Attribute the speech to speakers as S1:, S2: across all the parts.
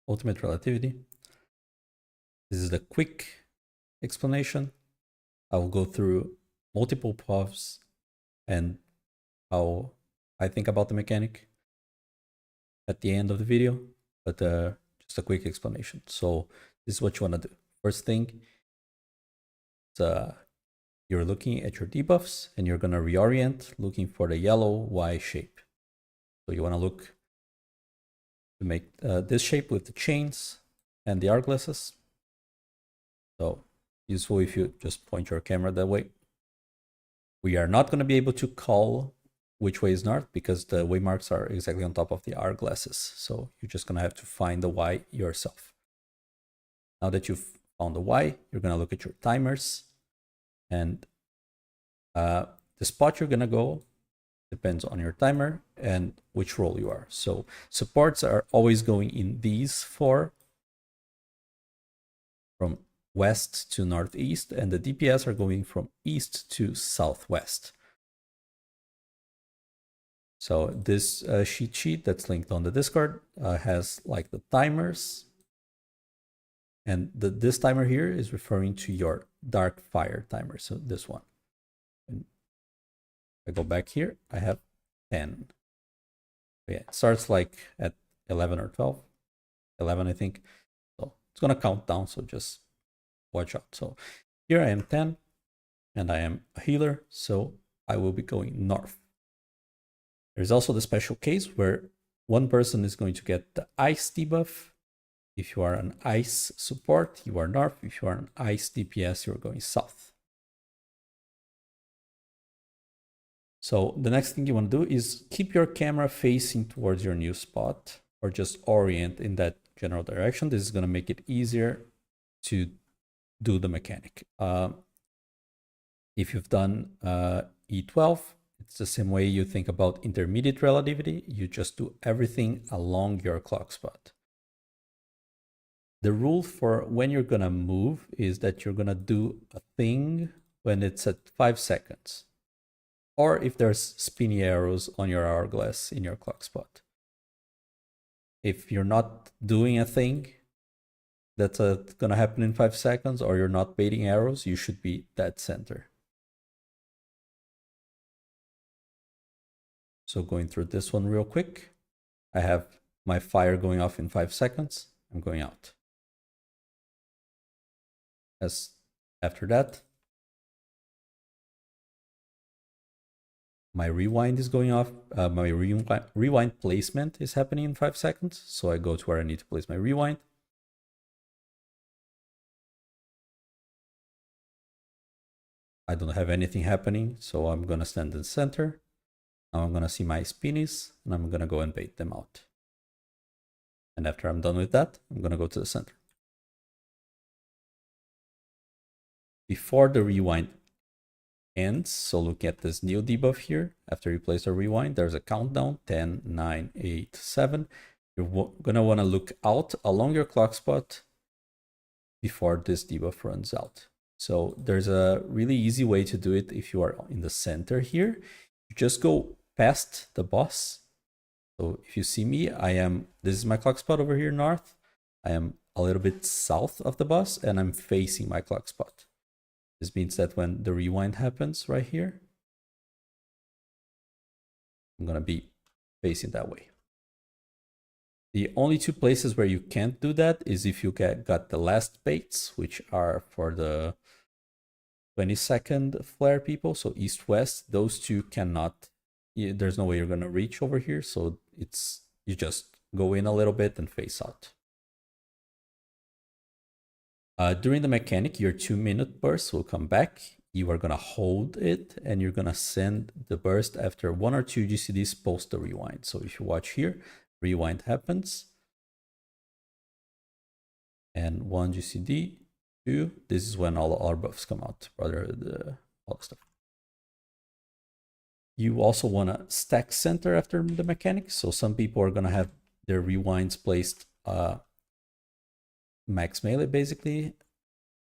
S1: ultimate relativity. This is the quick explanation. I will go through multiple paths and how I think about the mechanic at the end of the video, but just a quick explanation. So this is what you want to do. First thing, you're looking at your debuffs and you're going to reorient looking for the yellow Y shape. So you want to look to make this shape with the chains and the hourglasses. So useful if you just point your camera that way. We are not going to be able to call which way is north because the waymarks are exactly on top of the hourglasses. So you're just going to have to find the Y yourself. Now that you've found the Y, you're going to look at your timers, and the spot you're going to go depends on your timer and which role you are. So supports are always going in these four from west to northeast, and the DPS are going from east to southwest. So this cheat sheet that's linked on the Discord has like the timers, and this timer here is referring to your dark fire timer. So this one. And if I go back here, I have 10. Yeah, it starts like at 11 or 12, 11 I think. So it's gonna count down, so just watch out. So here I am 10, and I am a healer, so I will be going north. There's also the special case where one person is going to get the ice debuff. If you are an ice support, you are north. If you are an ice DPS, you're going south. So the next thing you want to do is keep your camera facing towards your new spot, or just orient in that general direction. This is going to make it easier to do the mechanic. If you've done E12, it's the same way you think about intermediate relativity. You just do everything along your clock spot. The rule for when you're going to move is that you're going to do a thing when it's at 5 seconds. Or if there's spinny arrows on your hourglass in your clock spot. If you're not doing a thing that's going to happen in 5 seconds, or you're not baiting arrows, you should be dead center. So going through this one real quick, I have my fire going off in 5 seconds. I'm going out. As after that, my rewind is going off. My rewind placement is happening in 5 seconds. So I go to where I need to place my rewind. I don't have anything happening, so I'm going to stand in the center. Now I'm going to see my spinnies, and I'm going to go and bait them out. And after I'm done with that, I'm going to go to the center. Before the rewind ends, so look at this new debuff here. After you place a rewind, there's a countdown, 10, 9, 8, 7. You're going to want to look out along your clock spot before this debuff runs out. So there's a really easy way to do it if you are in the center here. You just go past the boss. So if you see me, this is my clock spot over here north. I am a little bit south of the boss, and I'm facing my clock spot. This means that when the rewind happens right here, I'm going to be facing that way. The only two places where you can't do that is if you got the last baits, which are for the 20-second flare people. So east-west, those two cannot, there's no way you're going to reach over here. So you just go in a little bit and face out. During the mechanic, your 2-minute burst will come back. You are going to hold it, and you're going to send the burst after 1 or 2 GCDs post the rewind. So if you watch here, rewind happens. And 1 GCD, 2. This is when all our buffs come out, rather all the stuff. You also want to stack center after the mechanic. So some people are going to have their rewinds placed max melee basically,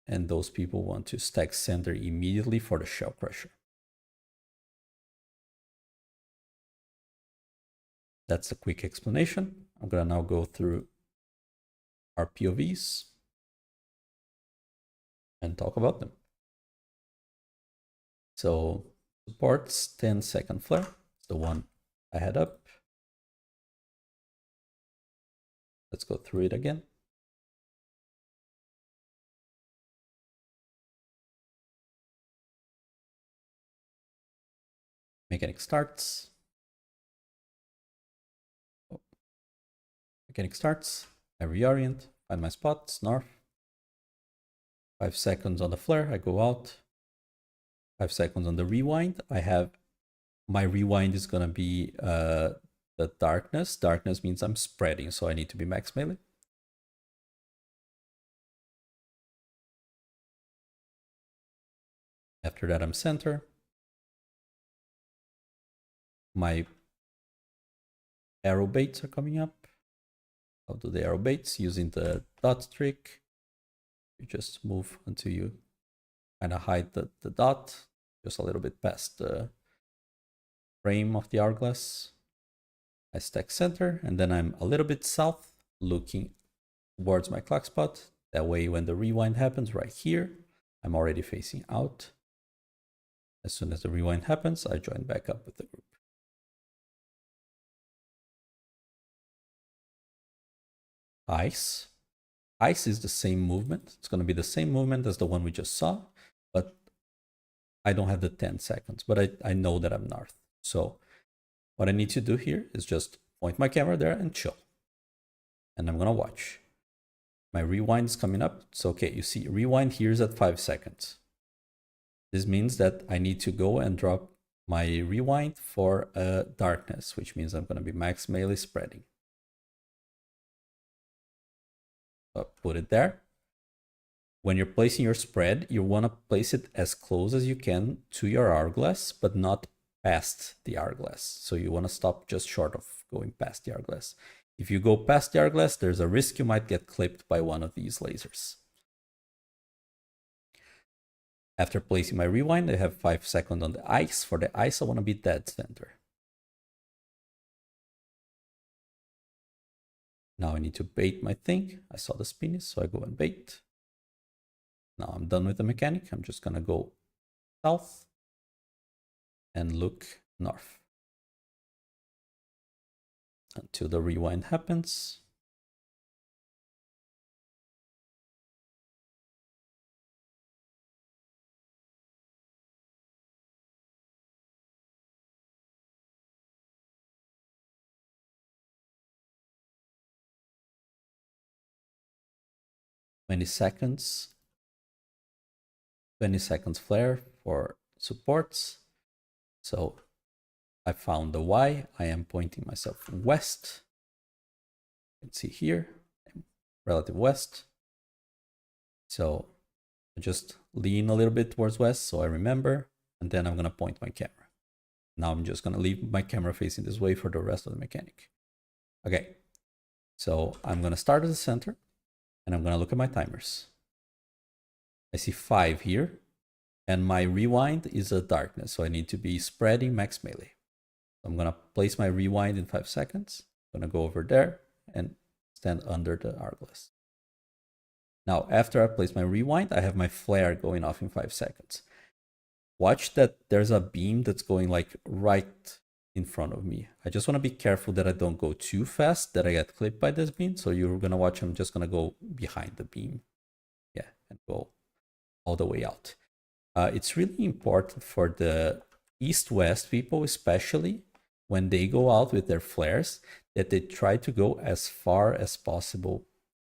S1: and those people want to stack center immediately for the shell crusher. That's a quick explanation. I'm gonna now go through our POVs and talk about them. So supports 10-second flare. It's the one I had up. Let's go through it again. Mechanic starts. Mechanic starts. I reorient, find my spot, snarf. 5 seconds on the flare, I go out. 5 seconds on the rewind. I have my rewind is gonna be the darkness. Darkness means I'm spreading, so I need to be max melee. After that, I'm center. My arrow baits are coming up. I'll do the arrow baits using the dot trick. You just move until you kind of hide the dot, just a little bit past the frame of the hourglass. I stack center, and then I'm a little bit south, looking towards my clock spot. That way, when the rewind happens right here, I'm already facing out. As soon as the rewind happens, I join back up with the group. Ice. Ice is the same movement. It's going to be the same movement as the one we just saw, but I don't have the 10 seconds, but I know that I'm north. So what I need to do here is just point my camera there and chill. And I'm going to watch. My rewind is coming up. So, okay, you see rewind here is at 5 seconds. This means that I need to go and drop my rewind for darkness, which means I'm going to be max melee spreading. So put it there. When you're placing your spread, you want to place it as close as you can to your hourglass, but not past the hourglass. So you want to stop just short of going past the hourglass. If you go past the hourglass, there's a risk you might get clipped by one of these lasers. After placing my rewind, I have 5 seconds on the ice. For the ice, I want to be dead center. Now I need to bait my thing. I saw the spinnies, so I go and bait. Now I'm done with the mechanic. I'm just going to go south and look north until the rewind happens. Twenty seconds flare for supports. So I found the Y. I am pointing myself west. You can see here, relative west. So I just lean a little bit towards west so I remember, and then I'm going to point my camera. Now I'm just going to leave my camera facing this way for the rest of the mechanic. Okay, so I'm going to start at the center, and I'm going to look at my timers. I see 5 here, and my rewind is a darkness, so I need to be spreading max melee. I'm going to place my rewind in 5 seconds. I'm going to go over there and stand under the hourglass. Now, after I place my rewind, I have my flare going off in 5 seconds. Watch that there's a beam that's going like right in front of me. I just want to be careful that I don't go too fast, that I get clipped by this beam. So you're going to watch, I'm just going to go behind the beam. Yeah, and go all the way out. It's really important for the east-west people, especially when they go out with their flares, that they try to go as far as possible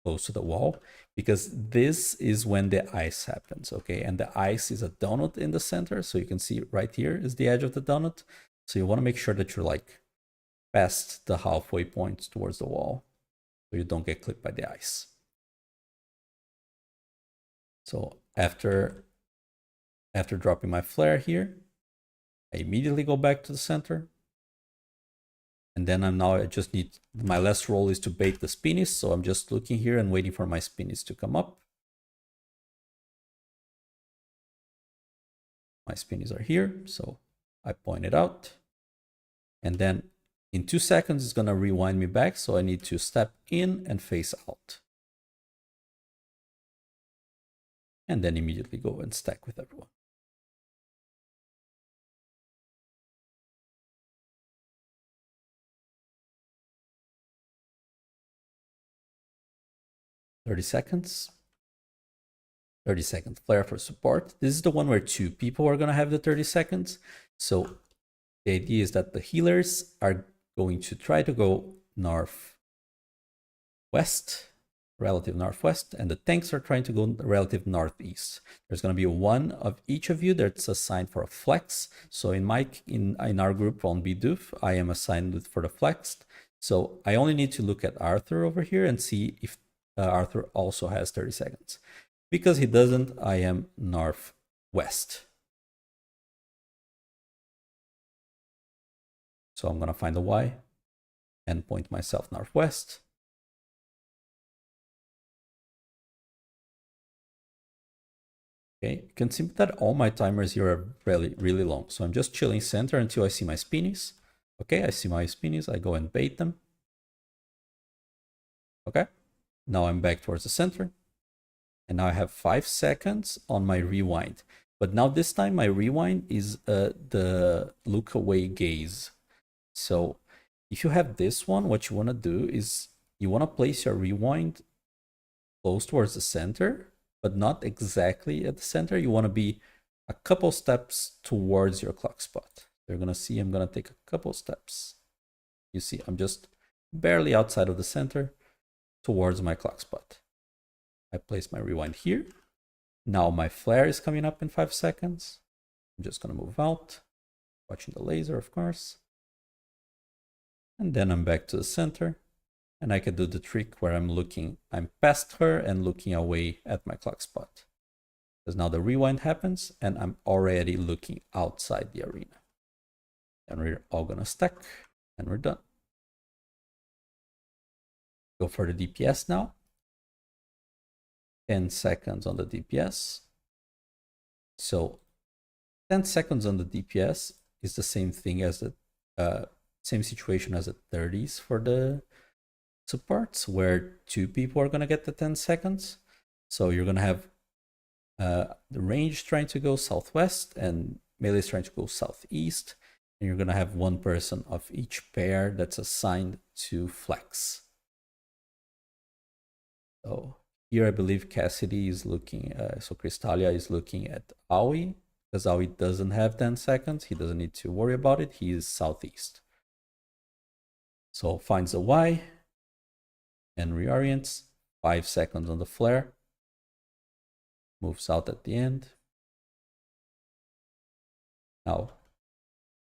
S1: close to the wall, because this is when the ice happens, okay? And the ice is a donut in the center, so you can see right here is the edge of the donut. So you want to make sure that you're like past the halfway point towards the wall, so you don't get clipped by the ice. So after dropping my flare here, I immediately go back to the center. And then I just need, my last roll is to bait the spinnies. So I'm just looking here and waiting for my spinnies to come up. My spinnies are here, so I point it out. And then in 2 seconds, it's gonna rewind me back. So I need to step in and face out. and then immediately go and stack with everyone. "30 seconds. 30-second flare for support." This is the one where 2 people are going to have the 30 seconds. So the idea is that the healers are going to try to go northwest, relative northwest, and the tanks are trying to go relative northeast. There's going to be one of each of you that's assigned for a flex. So in our group on Bidoof, I am assigned for the flex. So I only need to look at Arthur over here and see if Arthur also has 30 seconds. Because he doesn't, I am northwest. So I'm going to find the Y and point myself northwest. Okay, you can see that all my timers here are really, really long. So I'm just chilling center until I see my spinnies. Okay, I see my spinnies. I go and bait them. Okay, now I'm back towards the center. And now I have 5 seconds on my rewind. But now this time my rewind is the look away gaze. So if you have this one, what you want to do is you want to place your rewind close towards the center, but not exactly at the center. You want to be a couple steps towards your clock spot. You're going to see I'm going to take a couple steps. You see, I'm just barely outside of the center towards my clock spot. I place my rewind here. Now my flare is coming up in 5 seconds. I'm just going to move out, watching the laser, of course. And then I'm back to the center. And I can do the trick where I'm past her and looking away at my clock spot. Because now the rewind happens and I'm already looking outside the arena. And we're all gonna stack and we're done. Go for the DPS now. 10 seconds on the DPS. So 10 seconds on the DPS is the same thing as the same situation as the 30s for the supports, where 2 people are going to get the 10 seconds. So you're going to have the range trying to go southwest and melee is trying to go southeast. And you're going to have 1 person of each pair that's assigned to flex. So here I believe Cassidy is looking, so Crystalia is looking at Aoi, because Aoi doesn't have 10 seconds. He doesn't need to worry about it. He is southeast. So finds a Y and reorients. 5 seconds on the flare. Moves out at the end. Now,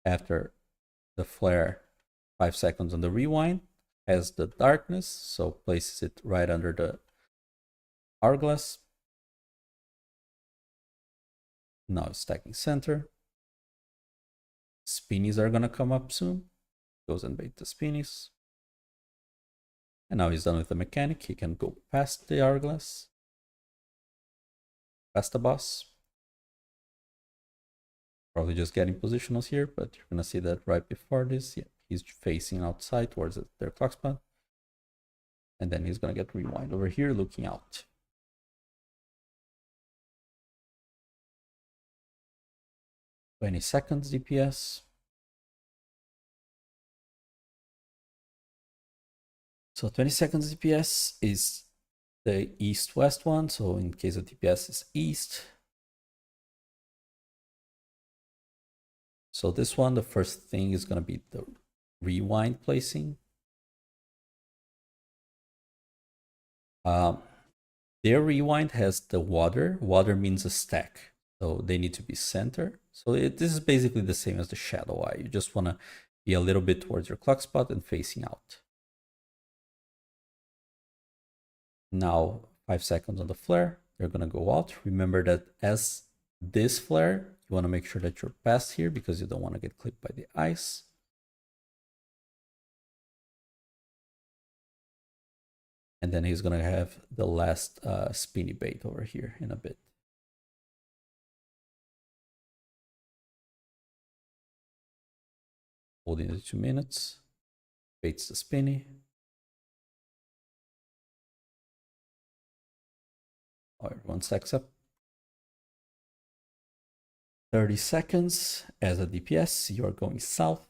S1: after the flare, 5 seconds on the rewind, has the darkness, so places it right under the hourglass. Now it's stacking center. Spinnies are gonna come up soon. Goes and bait the spinnies. And now he's done with the mechanic. He can go past the hourglass, past the boss. Probably just getting positionals here, but you're gonna see that right before this, yeah, he's facing outside towards their clock spot. And then he's gonna get rewind over here looking out. "20 seconds DPS. So 20 seconds DPS is the east-west one. So in case of DPS is east. So this one, the first thing is going to be the rewind placing. Their rewind has the water. Water means a stack. So they need to be center. So this is basically the same as the shadow eye. You just want to be a little bit towards your clock spot and facing out. Now 5 seconds on the flare. They're going to go out. Remember that as this flare, you want to make sure that you're past here because you don't want to get clipped by the ice. And then he's going to have the last spinny bait over here in a bit. Holding the 2 minutes. Baits the spinny. Everyone stacks up. 30 seconds as a DPS, you're going south.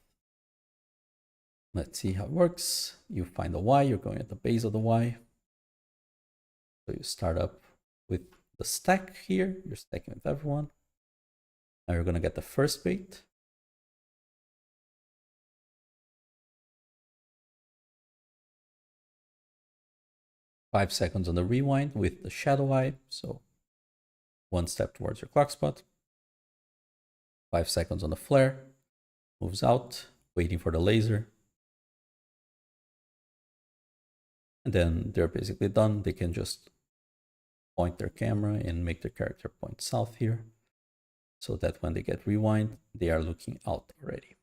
S1: Let's see how it works. You find the Y, you're going at the base of the Y. So you start up with the stack here, you're stacking with everyone. Now you're gonna get the first bait. Five seconds on the rewind with the shadow eye, so one step towards your clock spot. 5 seconds on the flare, moves out, waiting for the laser. And then they're basically done. They can just point their camera and make their character point south here, so that when they get rewind, they are looking out already.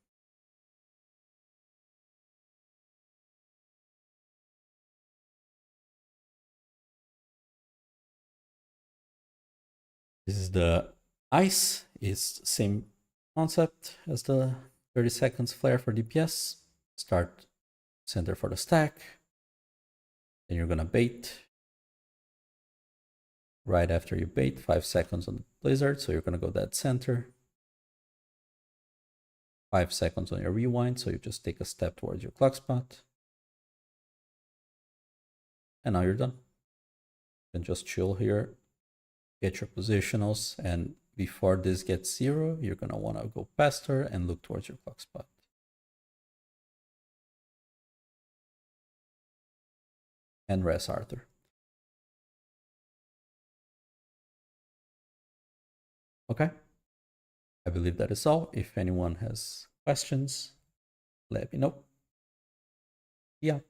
S1: This is the ice. It's the same concept as the 30 seconds flare for DPS. Start center for the stack. Then you're gonna bait. Right after you bait, 5 seconds on the blizzard, so you're gonna go dead center. 5 seconds on your rewind, so you just take a step towards your clock spot. And now you're done. Then just chill here, get your positionals, and before this gets 0, you're gonna wanna go past her and look towards your clock spot. And rest Arthur. Okay, I believe that is all. If anyone has questions, let me know. Yeah.